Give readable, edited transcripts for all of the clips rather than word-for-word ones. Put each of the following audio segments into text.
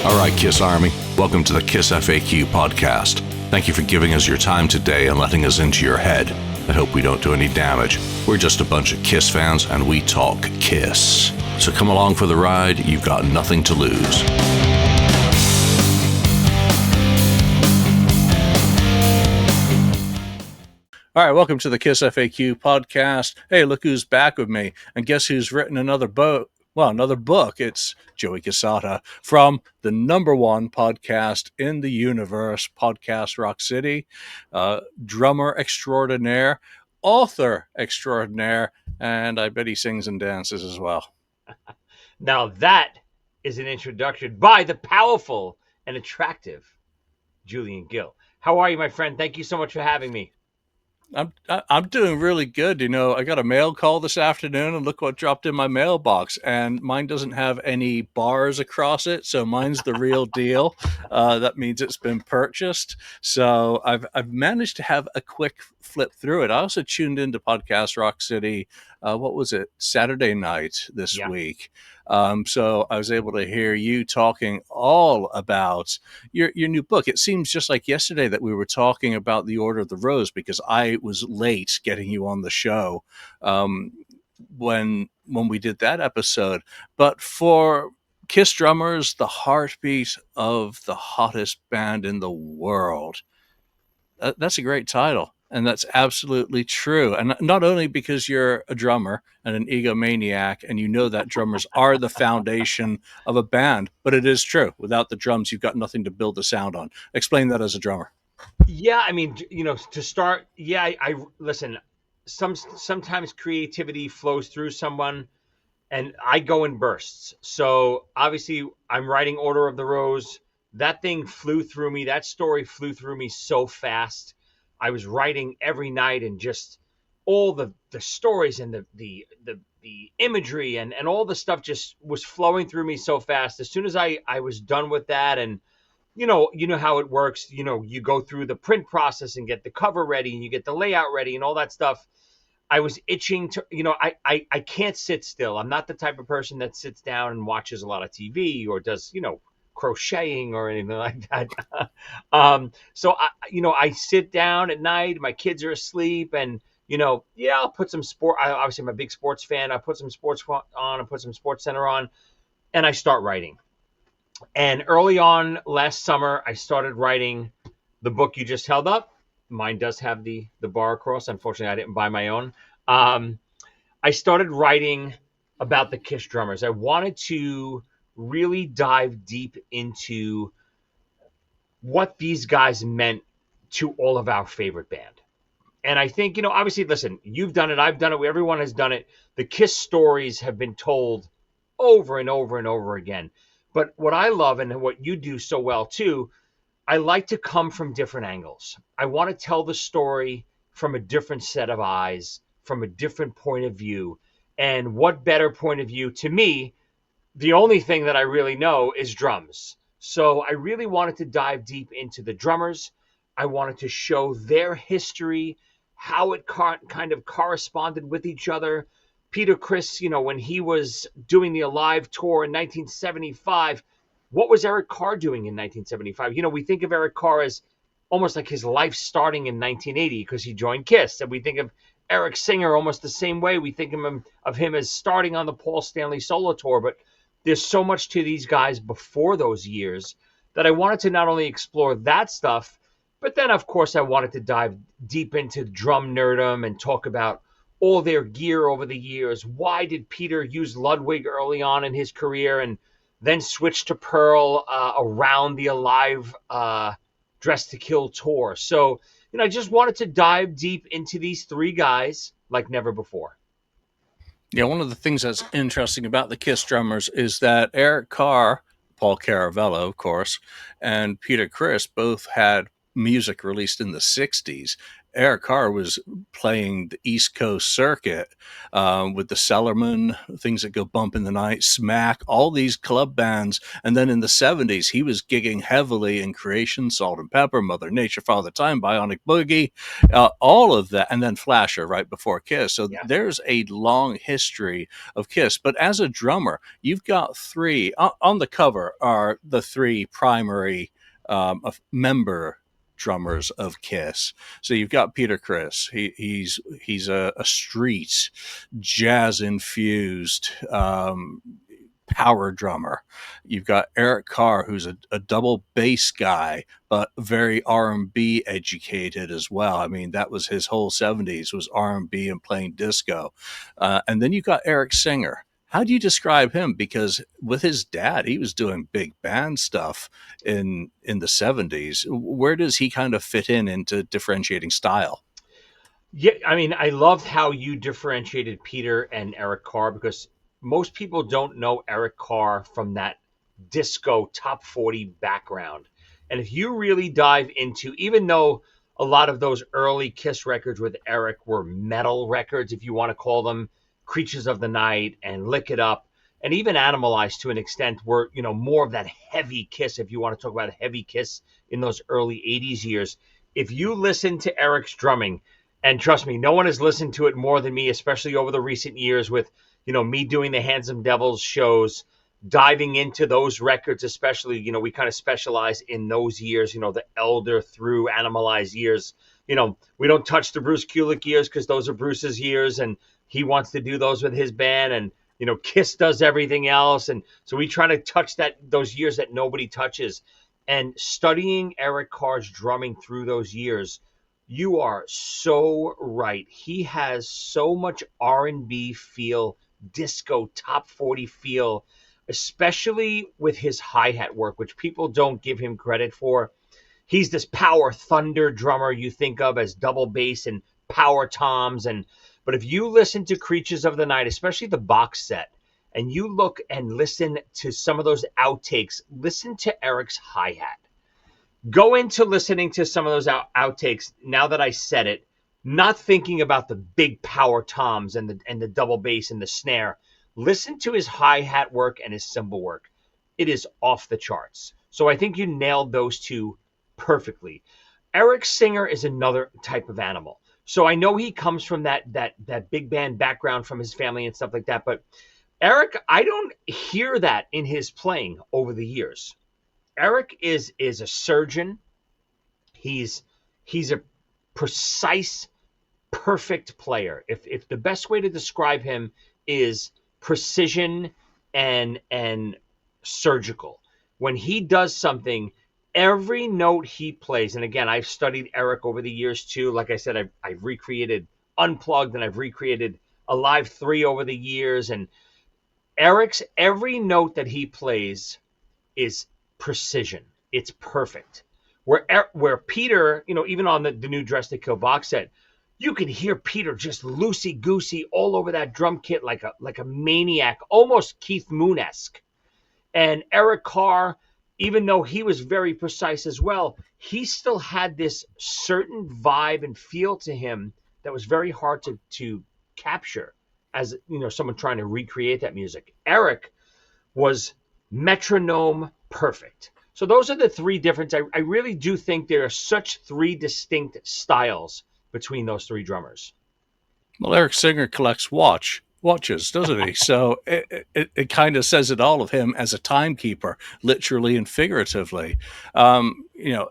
All right, Kiss Army, welcome to the KissFAQ Podcast. Thank you for giving us your time today and letting us into your head. I hope we don't do any damage. We're just a bunch of Kiss fans and we talk Kiss. So come along for the ride, you've got nothing to lose. All right, welcome to the KissFAQ Podcast. Hey, look who's back with me. And guess who's written another book? Well, another book. It's Joey Casata from the number one podcast in the universe, Podcast Rock City, drummer extraordinaire, author extraordinaire, and I bet he sings and dances as well. Now that is an introduction by the powerful and attractive Julian Gill. How are you, my friend? Thank you so much for having me. I'm doing really good. You know, I got a mail call this afternoon and look what dropped in my mailbox, and mine doesn't have any bars across it. So mine's the real deal. That means it's been purchased. So I've managed to have a quick flip through it. I also tuned into Podcast Rock City. What was it? Saturday night this week. So I was able to hear you talking all about your new book. It seems just like yesterday that we were talking about The Order of the Rose, because I was late getting you on the show when we did that episode. But for Kiss drummers, the heartbeat of the hottest band in the world. That's a great title. And that's absolutely true. And not only because you're a drummer and an egomaniac, and you know that drummers are the foundation of a band, but it is true. Without the drums, you've got nothing to build the sound on. Explain that as a drummer. Yeah, I mean, you know, to start, I listen, sometimes creativity flows through someone and I go in bursts. So obviously I'm writing Order of the Rose. That thing flew through me. That story flew through me so fast. I was writing every night, and just all the stories and the imagery and all the stuff just was flowing through me so fast. As soon as I was done with that, and you know how it works. You know, you go through the print process and get the cover ready, and you get the layout ready and all that stuff. I was itching to, I can't sit still. I'm not the type of person that sits down and watches a lot of TV or does, crocheting or anything like that. So I sit down at night, my kids are asleep, and I'll put some sport. Obviously I'm a big sports fan. I put some sports on, I put some Sports Center on, and I start writing. And early on last summer, I started writing the book you just held up. Mine does have the bar across. Unfortunately, I didn't buy my own. I started writing about the Kiss drummers. I wanted to really dive deep into what these guys meant to all of our favorite band. And I think, obviously, listen, you've done it, I've done it, everyone has done it. The Kiss stories have been told over and over and over again. But what I love, and what you do so well too, I like to come from different angles. I want to tell the story from a different set of eyes, from a different point of view. And what better point of view to me? The only thing that I really know is drums. So I really wanted to dive deep into the drummers. I wanted to show their history, how it kind of corresponded with each other. Peter Criss, when he was doing the Alive tour in 1975, what was Eric Carr doing in 1975? We think of Eric Carr as almost like his life starting in 1980 because he joined Kiss. And we think of Eric Singer almost the same way. We think of him as starting on the Paul Stanley solo tour. But there's so much to these guys before those years that I wanted to not only explore that stuff, but then, of course, I wanted to dive deep into drum nerdom and talk about all their gear over the years. Why did Peter use Ludwig early on in his career and then switch to Pearl around the Alive Dress to Kill tour? So, I just wanted to dive deep into these three guys like never before. Yeah, one of the things that's interesting about the Kiss drummers is that Eric Carr, Paul Caravello, of course, and Peter Criss both had music released in the 60s. Eric Carr was playing the East Coast circuit with the Cellarman, things that go bump in the night, Smack, all these club bands. And then in the 70s, he was gigging heavily in Creation, Salt and Pepper, Mother Nature, Father Time, Bionic Boogie, all of that. And then Flasher right before Kiss. So Yeah. there's a long history of Kiss. But as a drummer, you've got three on the cover are the three primary member drummers of Kiss. So you've got Peter Criss. He's a street jazz infused power drummer. You've got Eric Carr, who's a double bass guy, but very R&B educated as well. I mean, that was his whole 70s was R&B and playing disco. And then you've got Eric Singer. How do you describe him? Because with his dad, he was doing big band stuff in the 70s. Where does he kind of fit in into differentiating style? Yeah, I mean, I loved how you differentiated Peter and Eric Carr because most people don't know Eric Carr from that disco top 40 background. And if you really dive into, even though a lot of those early Kiss records with Eric were metal records, if you want to call them Creatures of the Night and Lick It Up, and even Animalized to an extent were, more of that heavy Kiss, if you want to talk about a heavy Kiss in those early 80s years. If you listen to Eric's drumming, and trust me, no one has listened to it more than me, especially over the recent years with, me doing the Handsome Devils shows, diving into those records, especially, we kind of specialize in those years, the Elder through Animalized years. We don't touch the Bruce Kulick years because those are Bruce's years and he wants to do those with his band. And, Kiss does everything else. And so we try to touch those years that nobody touches. And studying Eric Carr's drumming through those years, you are so right. He has so much R&B feel, disco top 40 feel, especially with his hi-hat work, which people don't give him credit for. He's this power thunder drummer you think of as double bass and power toms. But if you listen to Creatures of the Night, especially the box set, and you look and listen to some of those outtakes, listen to Eric's hi-hat. Go into listening to some of those outtakes now that I said it, not thinking about the big power toms and the double bass and the snare. Listen to his hi-hat work and his cymbal work. It is off the charts. So I think you nailed those two perfectly. Eric Singer is another type of animal. So I know he comes from that big band background from his family and stuff like that, but Eric, I don't hear that in his playing over the years. Eric is a surgeon. He's a precise, perfect player. If the best way to describe him is precision and surgical. When he does something, every note he plays, and again, I've studied Eric over the years too. Like I said, I've recreated Unplugged and I've recreated Alive 3 over the years. And Eric's every note that he plays is precision. It's perfect. Where Peter, even on the new Dress to Kill box set, you can hear Peter just loosey goosey all over that drum kit like a maniac, almost Keith Moon-esque. And Eric Carr, even though he was very precise as well, he still had this certain vibe and feel to him that was very hard to capture as someone trying to recreate that music. Eric was metronome perfect. So those are the three differences. I really do think there are such three distinct styles between those three drummers. Well, Eric Singer collects watches, doesn't he? So it kind of says it all of him as a timekeeper, literally and figuratively. You know,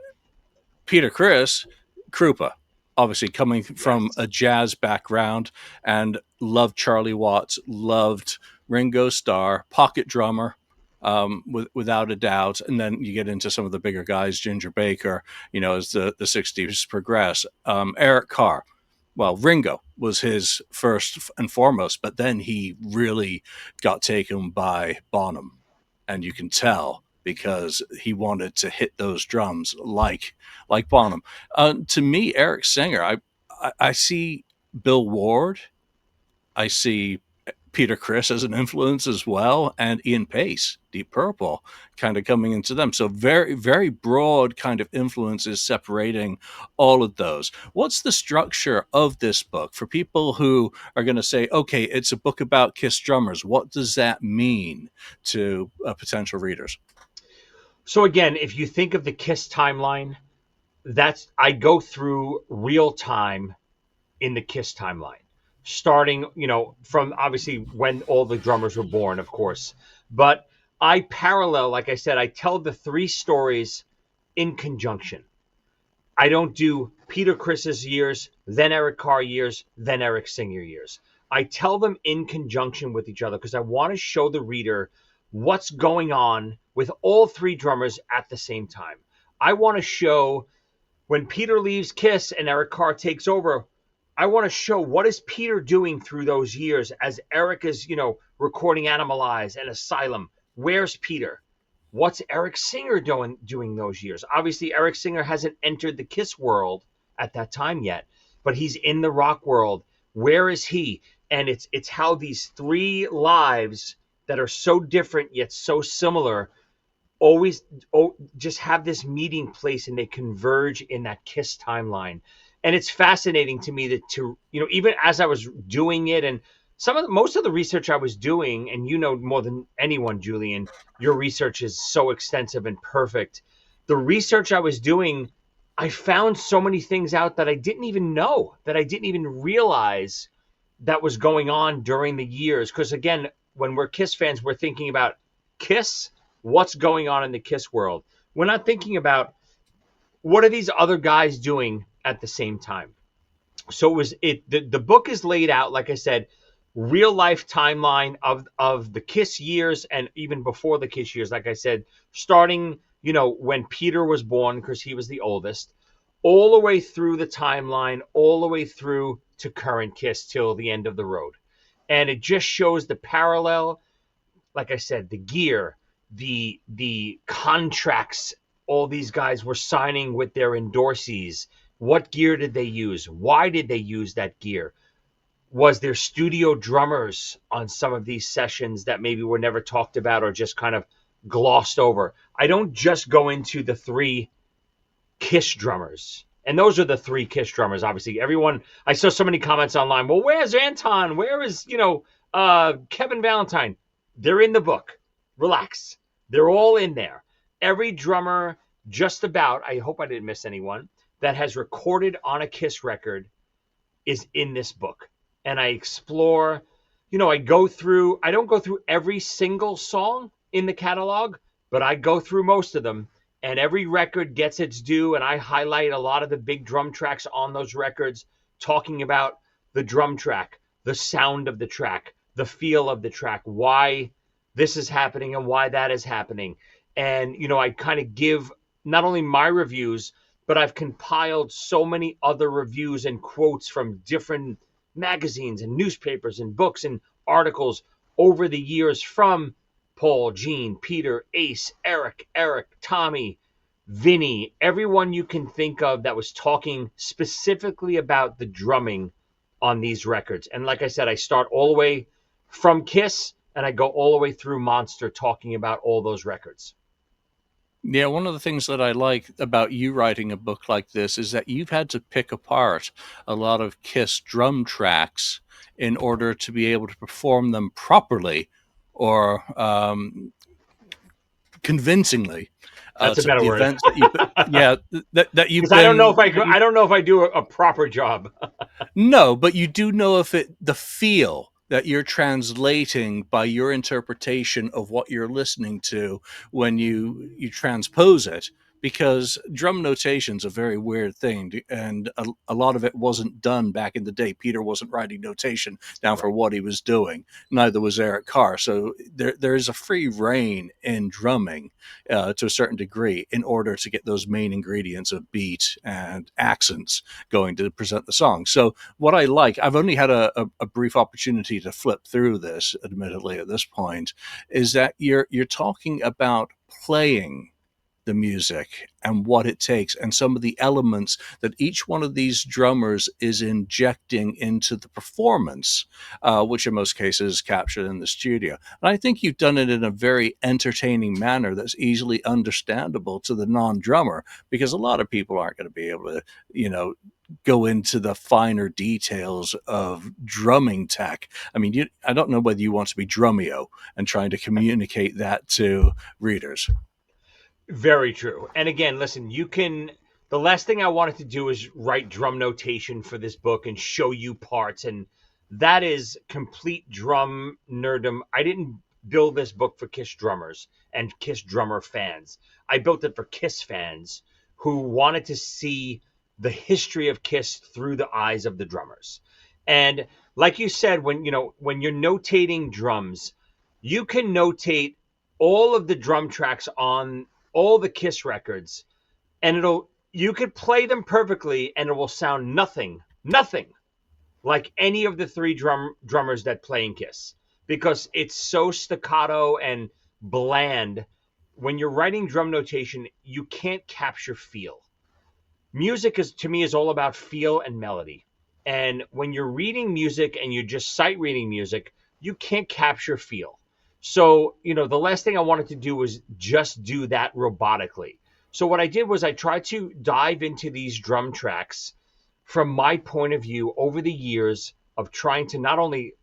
Peter Criss, Krupa, obviously coming from Yes. a jazz background and loved Charlie Watts, loved Ringo Starr, pocket drummer, without a doubt. And then you get into some of the bigger guys, Ginger Baker, as the 60s progress. Eric Carr, well, Ringo was his first and foremost, but then he really got taken by Bonham. And you can tell because he wanted to hit those drums like Bonham. To me, Eric Singer, I see Bill Ward, I see Peter Criss as an influence as well, and Ian Pace, Deep Purple, kind of coming into them. So very, very broad kind of influences separating all of those. What's the structure of this book for people who are going to say, okay, it's a book about Kiss drummers? What does that mean to potential readers? So again, if you think of the Kiss timeline, that's I go through real time in the Kiss timeline, starting, from obviously when all the drummers were born, of course. But I parallel, like I said, I tell the three stories in conjunction. I don't do Peter Criss's years, then Eric Carr years, then Eric Singer years. I tell them in conjunction with each other because I want to show the reader what's going on with all three drummers at the same time. I want to show when Peter leaves Kiss and Eric Carr takes over, I want to show what is Peter doing through those years as Eric is, recording Animalize and Asylum. Where's Peter? What's Eric Singer doing those years? Obviously, Eric Singer hasn't entered the Kiss world at that time yet, but he's in the rock world. Where is he? And it's how these three lives that are so different yet so similar always just have this meeting place, and they converge in that Kiss timeline. And it's fascinating to me that even as I was doing it, and most of the research I was doing, and more than anyone, Julian, your research is so extensive and perfect. The research I was doing, I found so many things out that I didn't even know, that I didn't even realize that was going on during the years. Because again, when we're Kiss fans, we're thinking about Kiss, what's going on in the Kiss world. We're not thinking about what are these other guys doing at the same time. So the book is laid out, like I said, real life timeline of the Kiss years, and even before the Kiss years, like I said, starting, when Peter was born, because he was the oldest, all the way through the timeline, all the way through to current Kiss till the end of the road. And it just shows the parallel, like I said, the gear, the contracts all these guys were signing with their endorsees. What gear did they use? Why did they use that gear? Was there studio drummers on some of these sessions that maybe were never talked about or just kind of glossed over? I don't just go into the three Kiss drummers. And those are the three Kiss drummers, obviously. Everyone, I saw so many comments online. Well, where's Anton? Where is, Kevin Valentine? They're in the book. Relax. They're all in there. Every drummer, just about, I hope I didn't miss anyone, that has recorded on a Kiss record is in this book. And I explore, I don't go through every single song in the catalog, but I go through most of them. And every record gets its due, and I highlight a lot of the big drum tracks on those records, talking about the drum track, the sound of the track, the feel of the track, why this is happening and why that is happening. And, I kind of give not only my reviews, but I've compiled so many other reviews and quotes from different magazines and newspapers and books and articles over the years from Paul, Gene, Peter, Ace, Eric, Tommy, Vinny, everyone you can think of that was talking specifically about the drumming on these records. And like I said, I start all the way from Kiss and I go all the way through Monster, talking about all those records. Yeah, one of the things that I like about you writing a book like this is that you've had to pick apart a lot of Kiss drum tracks in order to be able to perform them properly or convincingly That's a to better the word. events that you, yeah, that you've Because I don't know if been. I don't know if I do a proper job. No, but you do know if the feel that you're translating by your interpretation of what you're listening to when you transpose it, because drum notation's a very weird thing, and a lot of it wasn't done back in the day. Peter wasn't writing notation down for Right. what he was doing. Neither was Eric Carr. So there is a free reign in drumming to a certain degree in order to get those main ingredients of beat and accents going to present the song. So what I like, I've only had a brief opportunity to flip through this, admittedly, at this point, is that you're talking about playing the music and what it takes and some of the elements that each one of these drummers is injecting into the performance, which in most cases is captured in the studio. And I think you've done it in a very entertaining manner that's easily understandable to the non-drummer, because a lot of people aren't going to be able to, go into the finer details of drumming tech. I mean, I don't know whether you want to be Drumeo and trying to communicate that to readers. Very true. And again, listen, the last thing I wanted to do is write drum notation for this book and show you parts. And that is complete drum nerdom. I didn't build this book for Kiss drummers and Kiss drummer fans. I built it for Kiss fans who wanted to see the history of Kiss through the eyes of the drummers. And like you said, when you're notating drums, you can notate all of the drum tracks on all the Kiss records, and you could play them perfectly and it will sound nothing like any of the three drummers that play in Kiss, because it's so staccato and bland. When you're writing drum notation, you can't capture feel. Music to me is all about feel and melody. And when you're reading music and you're just sight reading music, you can't capture feel. So, the last thing I wanted to do was just do that robotically. So what I did was I tried to dive into these drum tracks from my point of view over the years of trying to not only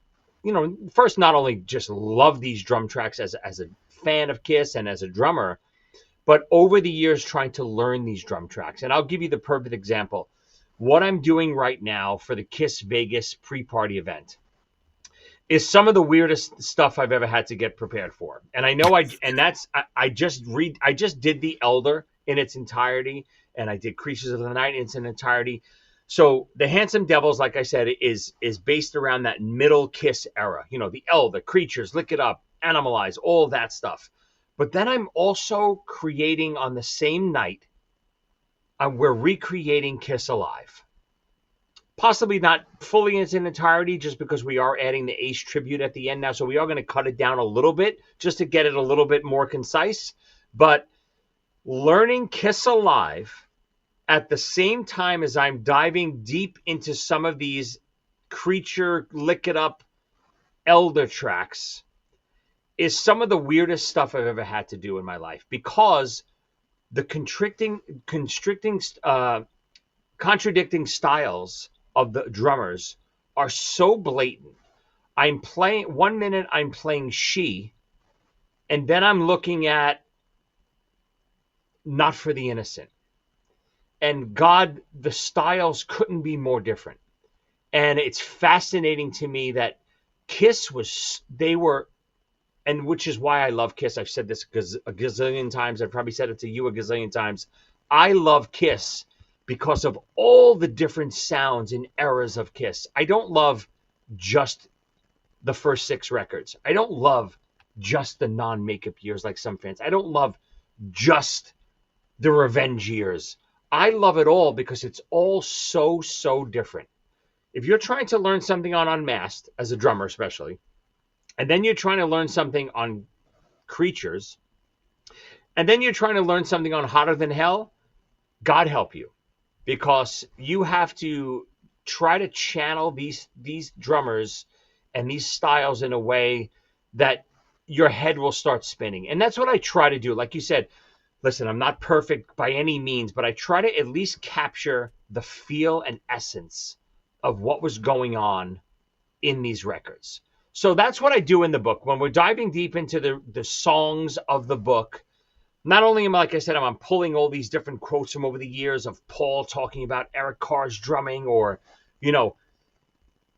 just love these drum tracks as a fan of Kiss and as a drummer, but over the years trying to learn these drum tracks. And I'll give you the perfect example. What I'm doing right now for the Kiss Vegas pre-party event is some of the weirdest stuff I've ever had to get prepared for. And I know I just did The Elder in its entirety, and I did Creatures of the Night in its entirety. So the Handsome Devils, like I said, is based around that middle Kiss era. The Elder, Creatures, Lick It Up, Animalize, all that stuff. But then I'm also creating on the same night, we're recreating Kiss Alive. Possibly not fully in its entirety, just because we are adding the Ace tribute at the end now. So we are going to cut it down a little bit just to get it a little bit more concise. But learning Kiss Alive at the same time as I'm diving deep into some of these Creature, Lick It Up, Elder tracks is some of the weirdest stuff I've ever had to do in my life, because the contradicting styles of the drummers are so blatant. One minute I'm playing She, and then I'm looking at Not for the Innocent. And God, the styles couldn't be more different. And it's fascinating to me that Kiss and which is why I love Kiss. I've said this a gazillion times. I've probably said it to you a gazillion times. I love Kiss because of all the different sounds and eras of Kiss. I don't love just the first 6 records. I don't love just the non-makeup years like some fans. I don't love just the revenge years. I love it all because it's all so, so different. If you're trying to learn something on Unmasked, as a drummer especially, and then you're trying to learn something on Creatures, and then you're trying to learn something on Hotter Than Hell, God help you. Because you have to try to channel these drummers and these styles in a way that your head will start spinning. And that's what I try to do. Like you said, listen, I'm not perfect by any means, but I try to at least capture the feel and essence of what was going on in these records. So that's what I do in the book. When we're diving deep into the songs of the book, not only am I, like I said, I'm pulling all these different quotes from over the years of Paul talking about Eric Carr's drumming, or,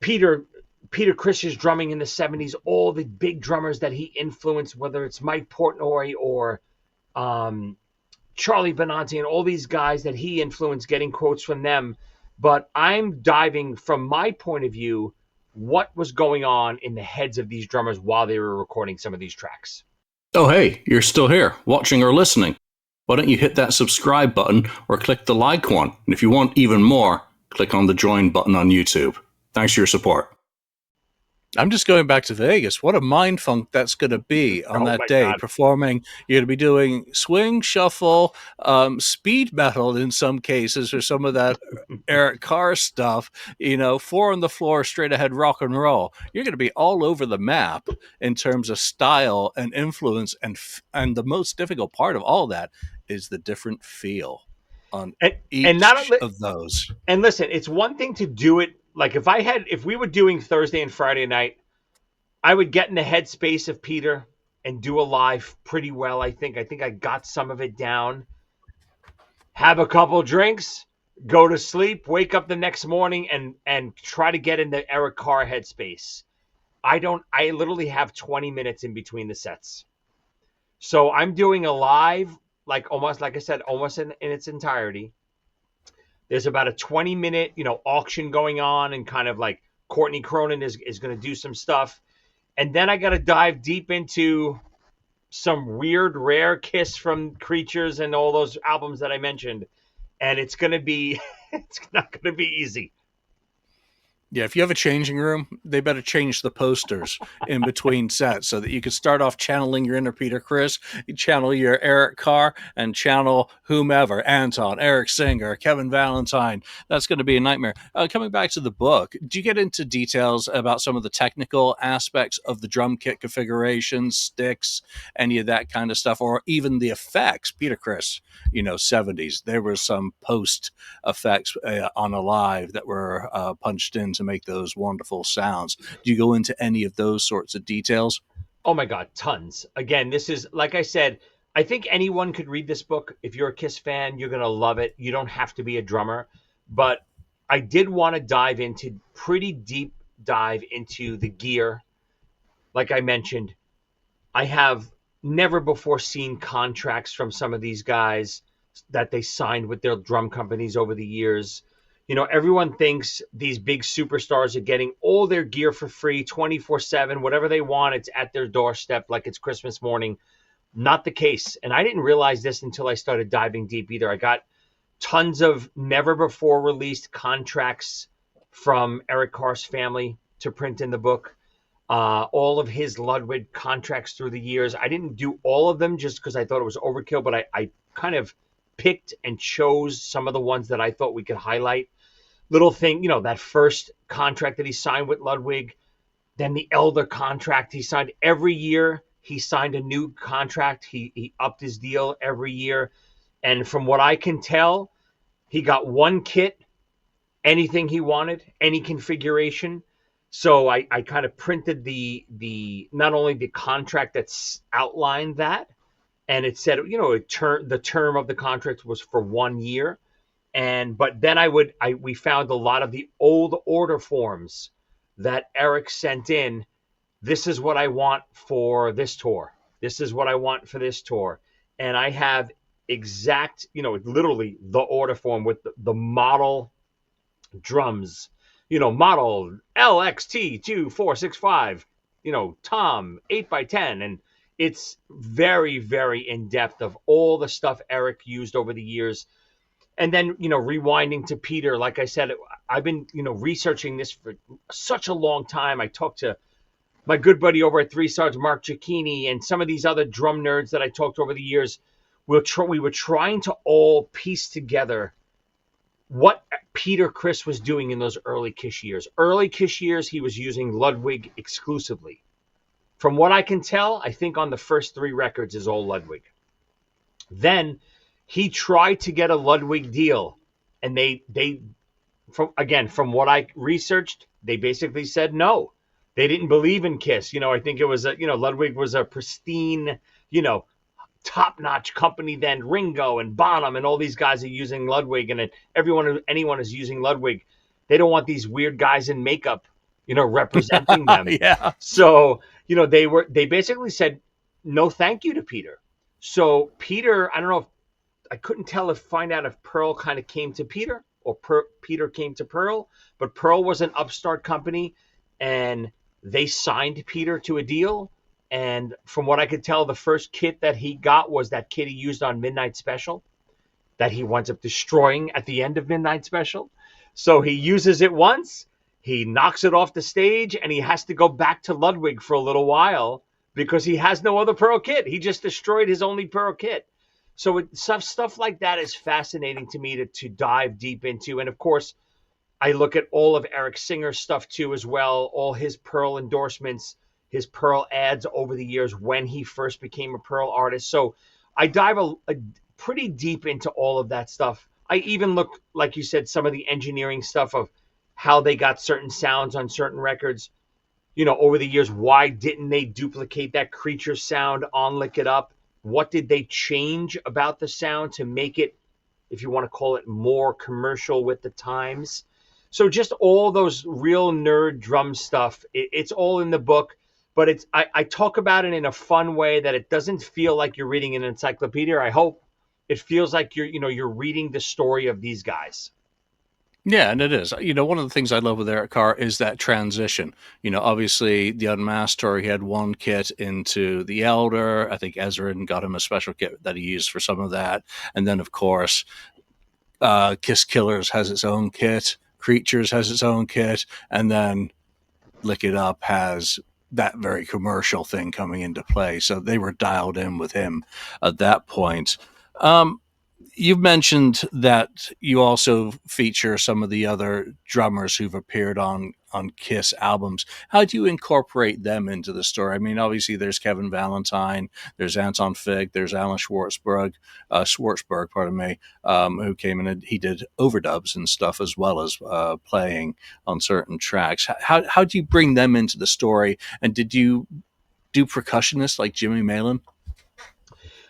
Peter Chris's drumming in the 70s, all the big drummers that he influenced, whether it's Mike Portnoy or Charlie Benanti and all these guys that he influenced, getting quotes from them. But I'm diving from my point of view, what was going on in the heads of these drummers while they were recording some of these tracks. Oh, hey, you're still here, watching or listening. Why don't you hit that subscribe button or click the like one? And if you want even more, click on the join button on YouTube. Thanks for your support. I'm just going back to Vegas. What a mind funk that's going to be on Oh that my day. God. Performing, you're going to be doing swing, shuffle, speed metal in some cases, or some of that Eric Carr stuff. Four on the floor, straight ahead rock and roll. You're going to be all over the map in terms of style and influence, and the most difficult part of all that is the different feel on And and not each only of those. and listen, it's one thing to do it like if we were doing Thursday and Friday night, I would get in the headspace of Peter and do a live pretty well. I think I got some of it down. Have a couple drinks, go to sleep, wake up the next morning, and try to get in the Eric Carr headspace. I literally have 20 minutes in between the sets. So I'm doing a live, like almost like I said, almost in its entirety. There's about a 20-minute, auction going on, and kind of like Courtney Cronin is going to do some stuff. And then I got to dive deep into some weird, rare Kiss from Creatures and all those albums that I mentioned. And it's going to be, it's not going to be easy. Yeah, if you have a changing room, they better change the posters in between sets so that you can start off channeling your inner Peter Chris, you channel your Eric Carr, and channel whomever, Anton, Eric Singer, Kevin Valentine. That's going to be a nightmare. Coming back to the book, do you get into details about some of the technical aspects of the drum kit configuration, sticks, any of that kind of stuff, or even the effects? Peter Chris, 70s. There was some post effects on a live that were punched in to make those wonderful sounds. Do you go into any of those sorts of details? Oh my God, tons. Again, this is, like I said, I think anyone could read this book. If you're a Kiss fan, you're going to love it. You don't have to be a drummer. But I did want to dive into pretty deep dive into the gear. Like I mentioned, I have never before seen contracts from some of these guys that they signed with their drum companies over the years. Everyone thinks these big superstars are getting all their gear for free 24/7, whatever they want. It's at their doorstep like it's Christmas morning. Not the case. And I didn't realize this until I started diving deep either. I got tons of never before released contracts from Eric Carr's family to print in the book. All of his Ludwig contracts through the years. I didn't do all of them just because I thought it was overkill, but I kind of picked and chose some of the ones that I thought we could highlight. Little thing, that first contract that he signed with Ludwig, then the Elder contract he signed every year. He signed a new contract. He upped his deal every year. And from what I can tell, he got one kit, anything he wanted, any configuration. So I kind of printed the not only the contract that's outlined that, and it said, the term of the contract was for 1 year. But then we found a lot of the old order forms that Eric sent in. This is what I want for this tour. This is what I want for this tour. And I have exact, literally the order form with the model drums, model LXT2465, Tom 8x10. And it's very, very in depth of all the stuff Eric used over the years. And then, rewinding to Peter, like I said, I've been, researching this for such a long time. I talked to my good buddy over at Three Stars, Mark Giacchini, and some of these other drum nerds that I talked to over the years. We were trying to all piece together what Peter Chris was doing in those early Kiss years. Early Kiss years, he was using Ludwig exclusively. From what I can tell, I think on the first 3 records is all Ludwig. Then he tried to get a Ludwig deal, and they from what I researched, they basically said no. They didn't believe in Kiss. I think it was Ludwig was a pristine, top-notch company then. Ringo and Bonham and all these guys are using Ludwig, and anyone is using Ludwig. They don't want these weird guys in makeup, representing them. Yeah. So, they basically said no thank you to Peter. So Peter, I don't know if I couldn't find out if Pearl kind of came to Peter or Peter came to Pearl, but Pearl was an upstart company, and they signed Peter to a deal. And from what I could tell, the first kit that he got was that kit he used on Midnight Special that he winds up destroying at the end of Midnight Special. So he uses it once. He knocks it off the stage, and he has to go back to Ludwig for a little while because he has no other Pearl kit. He just destroyed his only Pearl kit. So stuff like that is fascinating to me to dive deep into. And of course, I look at all of Eric Singer's stuff too as well, all his Pearl endorsements, his Pearl ads over the years when he first became a Pearl artist. So I dive a pretty deep into all of that stuff. I even look, like you said, some of the engineering stuff of how they got certain sounds on certain records. Over the years, why didn't they duplicate that Creature sound on Lick It Up? What did they change about the sound to make it, if you want to call it, more commercial with the times? So just all those real nerd drum stuff, it's all in the book, but I talk about it in a fun way that it doesn't feel like you're reading an encyclopedia. I hope it feels like you're reading the story of these guys. Yeah, and it is. One of the things I love with Eric Carr is that transition. Obviously, the Unmasked tour, he had one kit into The Elder. I think Ezra got him a special kit that he used for some of that. And then, of course, Kiss Killers has its own kit. Creatures has its own kit. And then Lick It Up has that very commercial thing coming into play. So they were dialed in with him at that point. You've mentioned that you also feature some of the other drummers who've appeared on Kiss albums. How do you incorporate them into the story? I mean, obviously there's Kevin Valentine, there's Anton Fig, there's Alan Schwartzberg, pardon me, who came in and he did overdubs and stuff as well as playing on certain tracks. How do you bring them into the story? And did you do percussionists like Jimmy Malin?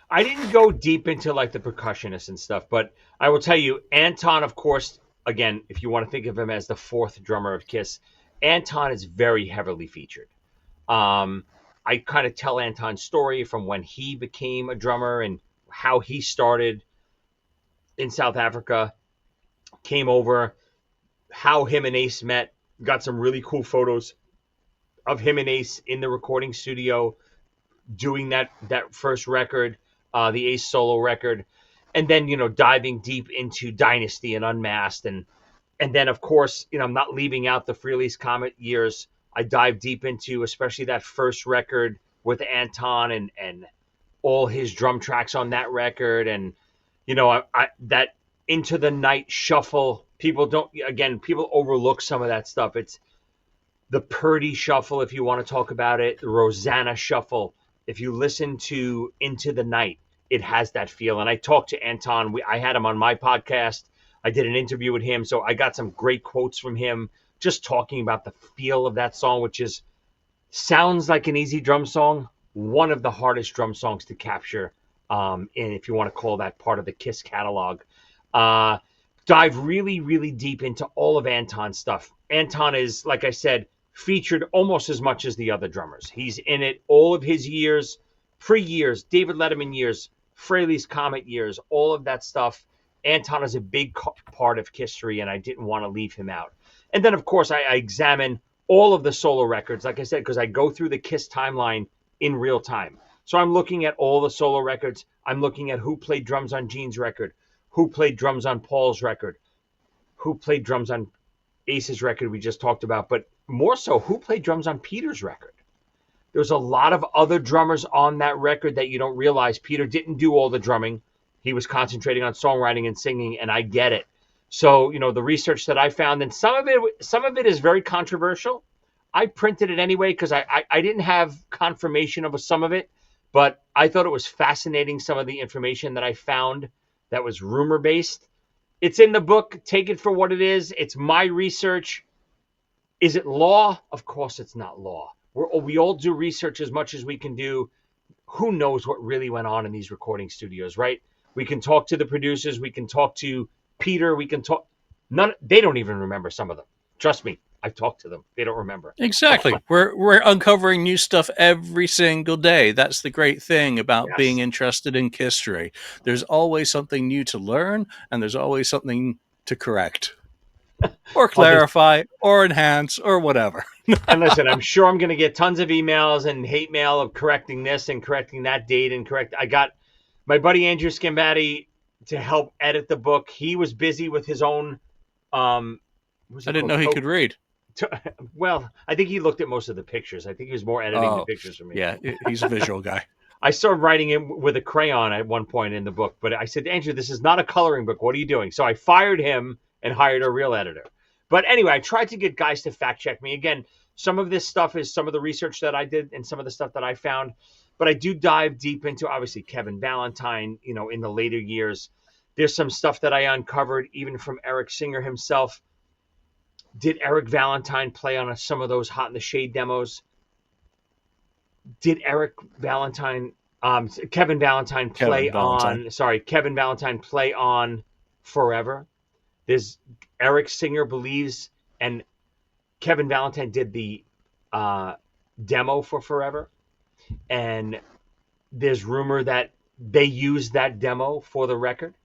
I didn't go deep into like the percussionists and stuff, but I will tell you, Anton, of course, again, if you want to think of him as the fourth drummer of Kiss, Anton is very heavily featured. I kind of tell Anton's story from when he became a drummer and how he started in South Africa, came over, how him and Ace met, got some really cool photos of him and Ace in the recording studio doing that first record, the Ace solo record, and then diving deep into Dynasty and Unmasked, and then of course I'm not leaving out the Frehley's Comet years. I dive deep into especially that first record with Anton and all his drum tracks on that record, and I that Into the Night shuffle. People overlook some of that stuff. It's the Purdy shuffle, if you want to talk about it, the Rosanna shuffle. If you listen to Into the Night, it has that feel. And I talked to Anton. I had him on my podcast. I did an interview with him. So I got some great quotes from him just talking about the feel of that song, which sounds like an easy drum song. One of the hardest drum songs to capture, and if you want to call that part of the Kiss catalog. Dive really, really deep into all of Anton's stuff. Anton is, like I said, featured almost as much as the other drummers. He's in it all of his years, pre-years, David Letterman years, Frehley's Comet years, all of that stuff. Anton is a big part of history, and I didn't want to leave him out. And then, of course, I examine all of the solo records, like I said, because I go through the Kiss timeline in real time. So I'm looking at all the solo records. I'm looking at who played drums on Gene's record, who played drums on Paul's record, who played drums on Ace's record we just talked about, but more so, who played drums on Peter's record? There's a lot of other drummers on that record that you don't realize. Peter didn't do all the drumming. He was concentrating on songwriting and singing, and I get it. So, the research that I found, and some of it is very controversial. I printed it anyway because I didn't have confirmation of some of it, but I thought it was fascinating, some of the information that I found that was rumor-based. It's in the book. Take it for what it is. It's my research. Is it law? Of course it's not law. We all do research as much as we can do. Who knows what really went on in these recording studios, right? We can talk to the producers. We can talk to Peter. We can talk. They don't even remember some of them. Trust me. I've talked to them. They don't remember. Exactly. We're uncovering new stuff every single day. That's the great thing about being interested in history. There's always something new to learn, and there's always something to correct or clarify or enhance or whatever. And listen, I'm sure I'm going to get tons of emails and hate mail of correcting this and correcting that date and I got my buddy Andrew Scambatti to help edit the book. He was busy with his own I didn't know he could read. Well, I think he looked at most of the pictures. I think he was more editing the Oh, pictures for me. yeah, he's a visual guy. I started writing him with a crayon at one point in the book, but I said, Andrew, this is not a coloring book. What are you doing? So I fired him and hired a real editor. But anyway, I tried to get guys to fact check me. Again, some of this stuff is some of the research that I did and some of the stuff that I found. But I do dive deep into, obviously, Kevin Valentine, in the later years. There's some stuff that I uncovered, even from Eric Singer himself. Did Eric Valentine play on some of those Hot in the Shade demos? Did Kevin Valentine Kevin play Valentine. on Forever? There's Eric Singer believes, and Kevin Valentine did the demo for Forever, and there's rumor that they used that demo for the record.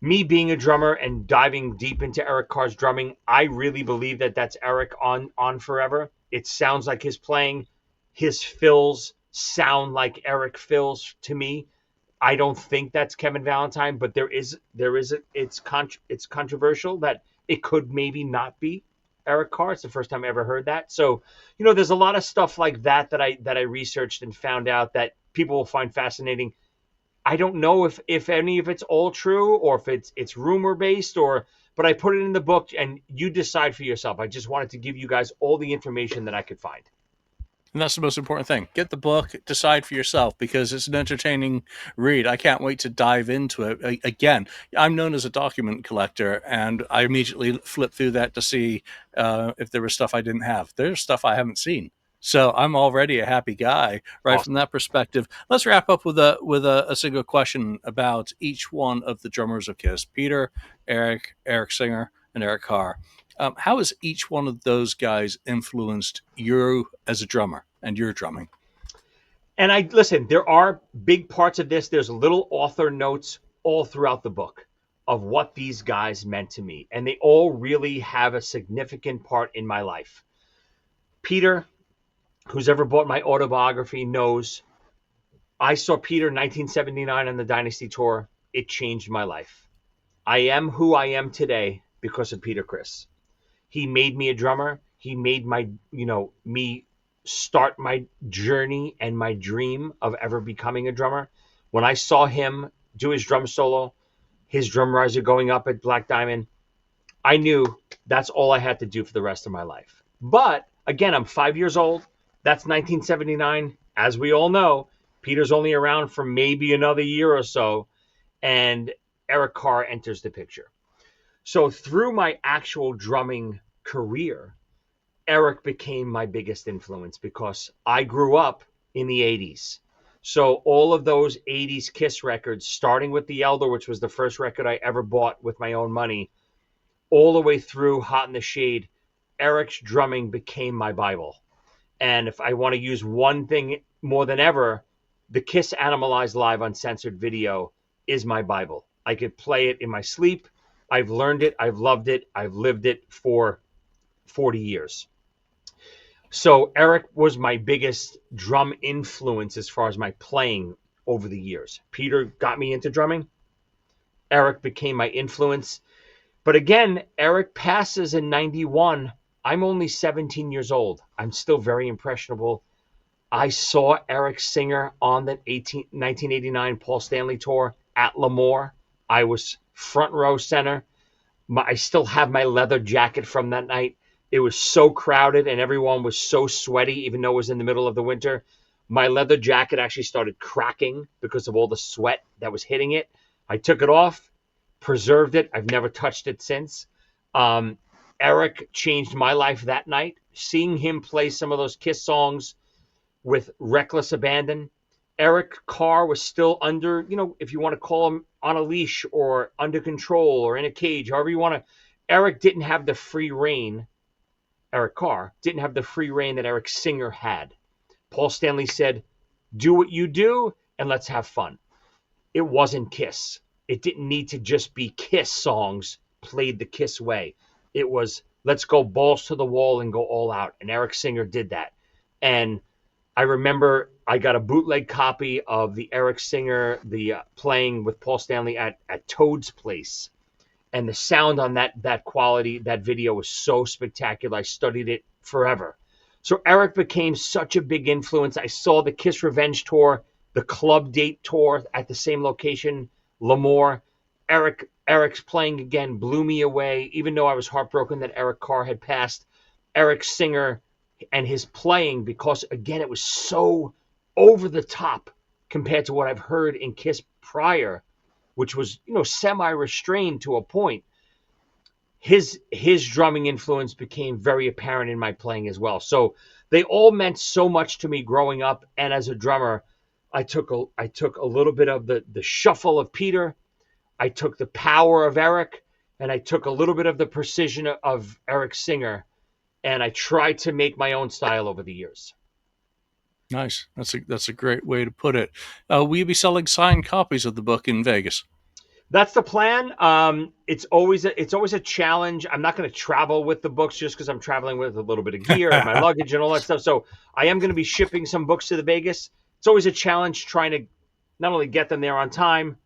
Me being a drummer and diving deep into Eric Carr's drumming, I really believe that that's Eric on Forever. It sounds like his playing. His fills sound like Eric fills to me. I don't think that's Kevin Valentine, but it's controversial that it could maybe not be Eric Carr. It's the first time I ever heard that. So, there's a lot of stuff like that I researched and found out that people will find fascinating. I don't know if any of it's all true or if it's rumor based but I put it in the book and you decide for yourself. I just wanted to give you guys all the information that I could find. And that's the most important thing. Get the book, decide for yourself, because it's an entertaining read. I can't wait to dive into it. Again, I'm known as a document collector, and I immediately flipped through that to see if there was stuff I didn't have. There's stuff I haven't seen. So I'm already a happy guy, right? Awesome. From that perspective. Let's wrap up with a single question about each one of the drummers of Kiss: Peter, Eric Singer, and Eric Carr. How has each one of those guys influenced you as a drummer and your drumming? And listen, there are big parts of this. There's little author notes all throughout the book of what these guys meant to me. And they all really have a significant part in my life. Peter, who's ever bought my autobiography, knows I saw Peter in 1979 on the Dynasty Tour. It changed my life. I am who I am today because of Peter Criss. He made me a drummer. He made me start my journey and my dream of ever becoming a drummer. When I saw him do his drum solo, his drum riser going up at Black Diamond, I knew that's all I had to do for the rest of my life. But again, I'm 5 years old. That's 1979. As we all know, Peter's only around for maybe another year or so, and Eric Carr enters the picture. So through my actual drumming career, Eric became my biggest influence because I grew up in the 80s. So all of those 80s Kiss records, starting with The Elder, which was the first record I ever bought with my own money, all the way through Hot in the Shade, Eric's drumming became my Bible. And if I want to use one thing more than ever, the Kiss Animalized Live Uncensored video is my Bible. I could play it in my sleep. I've learned it. I've loved it. I've lived it for 40 years. So Eric was my biggest drum influence as far as my playing over the years. Peter got me into drumming. Eric became my influence. But again, Eric passes in 91. I'm only 17 years old. I'm still very impressionable. I saw Eric Singer on the 1989 Paul Stanley Tour at Lemoore. I was front row center. I still have my leather jacket from that night. It was so crowded and everyone was so sweaty, even though it was in the middle of the winter. My leather jacket actually started cracking because of all the sweat that was hitting it. I took it off, preserved it. I've never touched it since. Eric changed my life that night. Seeing him play some of those Kiss songs with reckless abandon. Eric Carr was still under, if you want to call him on a leash or under control or in a cage, however you want to. Eric didn't have the free reign. Eric Carr didn't have the free reign that Eric Singer had. Paul Stanley said, do what you do and let's have fun. It wasn't Kiss. It didn't need to just be Kiss songs played the Kiss way. It was, let's go balls to the wall and go all out. And Eric Singer did that. And I remember I got a bootleg copy of the Eric Singer, the playing with Paul Stanley at Toad's Place. and the sound on that quality, that video was so spectacular. I studied it forever. So Eric became such a big influence. I saw the Kiss Revenge tour, the Club Date tour at the same location, Lemoore. Eric's playing again blew me away, even though I was heartbroken that Eric Carr had passed. Eric Singer and his playing, because again, it was so over the top compared to what I've heard in Kiss prior, which was, semi-restrained to a point. His drumming influence became very apparent in my playing as well. So they all meant so much to me growing up, and as a drummer, I took a little bit of the shuffle of Peter, I took the power of Eric, and I took a little bit of the precision of Eric Singer, and I tried to make my own style over the years. Nice. That's a great way to put it. Will you be selling signed copies of the book in Vegas? That's the plan. It's always a challenge. I'm not going to travel with the books just because I'm traveling with a little bit of gear and my luggage and all that stuff. So I am going to be shipping some books to the Vegas. It's always a challenge trying to not only get them there on time,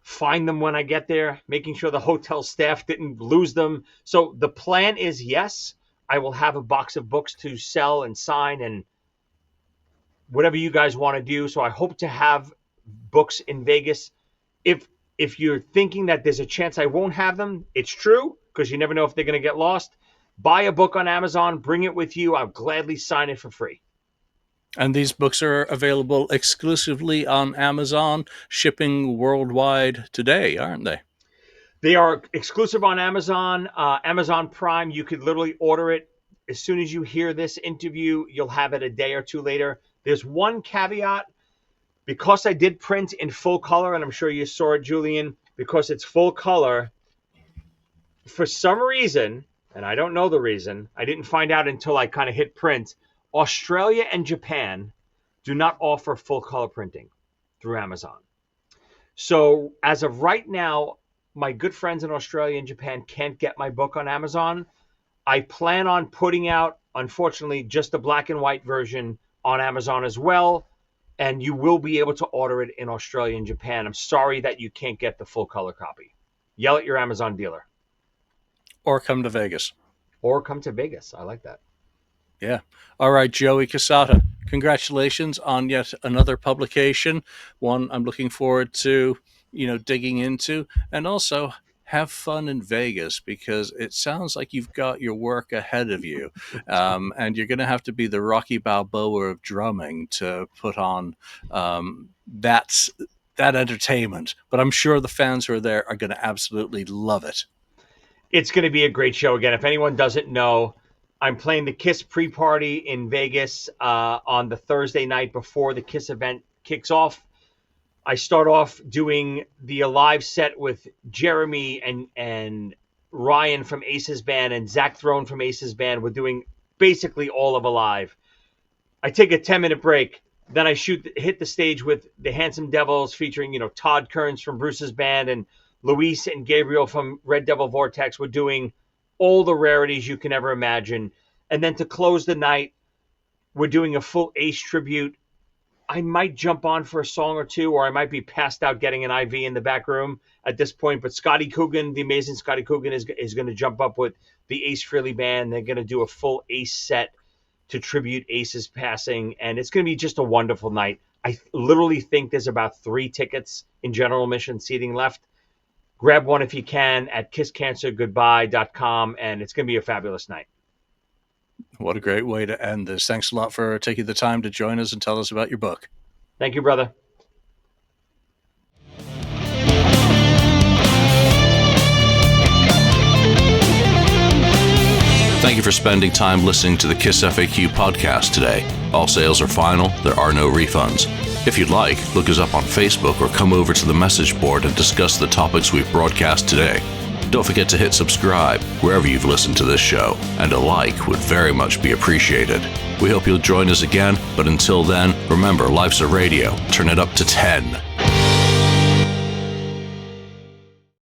find them when I get there, making sure the hotel staff didn't lose them. So the plan is, yes, I will have a box of books to sell and sign and whatever you guys want to do. So I hope to have books in Vegas. If you're thinking that there's a chance I won't have them, it's true, because you never know if they're going to get lost. Buy a book on Amazon, bring it with you. I'll gladly sign it for free. And these books are available exclusively on Amazon, shipping worldwide today, aren't they? They are exclusive on Amazon, Amazon Prime. You could literally order it. As soon as you hear this interview, you'll have it a day or two later. There's one caveat. Because I did print in full color, and I'm sure you saw it, Julian, because it's full color, for some reason, and I don't know the reason, I didn't find out until I kind of hit print, Australia and Japan do not offer full color printing through Amazon. So as of right now, my good friends in Australia and Japan can't get my book on Amazon. I plan on putting out, unfortunately, just the black and white version on Amazon as well. And you will be able to order it in Australia and Japan. I'm sorry that you can't get the full color copy. Yell at your Amazon dealer. Or come to Vegas. Or come to Vegas. I like that. Yeah. All right, Joey Casata, congratulations on yet another publication. One I'm looking forward to, digging into. And also, have fun in Vegas, because it sounds like you've got your work ahead of you. And you're going to have to be the Rocky Balboa of drumming to put on that entertainment. But I'm sure the fans who are there are going to absolutely love it. It's going to be a great show. Again, if anyone doesn't know, I'm playing the Kiss pre-party in Vegas on the Thursday night before the Kiss event kicks off. I start off doing the live set with Jeremy and Ryan from Ace's band and Zach Throne from Ace's band. We're doing basically all of Alive. I take a 10-minute break. Then I hit the stage with the Handsome Devils featuring, Todd Kearns from Bruce's band and Luis and Gabriel from Red Devil Vortex. We're doing all the rarities you can ever imagine. And then to close the night, we're doing a full Ace tribute. I might jump on for a song or two, or I might be passed out getting an IV in the back room at this point. But Scotty Coogan, the amazing Scotty Coogan, is going to jump up with the Ace Frehley band. They're going to do a full Ace set to tribute Ace's passing, and it's going to be just a wonderful night. I literally think there's about 3 tickets in general admission seating left. Grab one if you can at kisscancergoodbye.com, and it's going to be a fabulous night. What a great way to end this. Thanks a lot for taking the time to join us and tell us about your book. Thank you, brother. Thank you for spending time listening to the KissFAQ podcast today. All sales are final. There are no refunds. If you'd like, look us up on Facebook or come over to the message board and discuss the topics we've broadcast today. Don't forget to hit subscribe wherever you've listened to this show, and a like would very much be appreciated. We hope you'll join us again, but until then, remember, life's a radio. Turn it up to 10.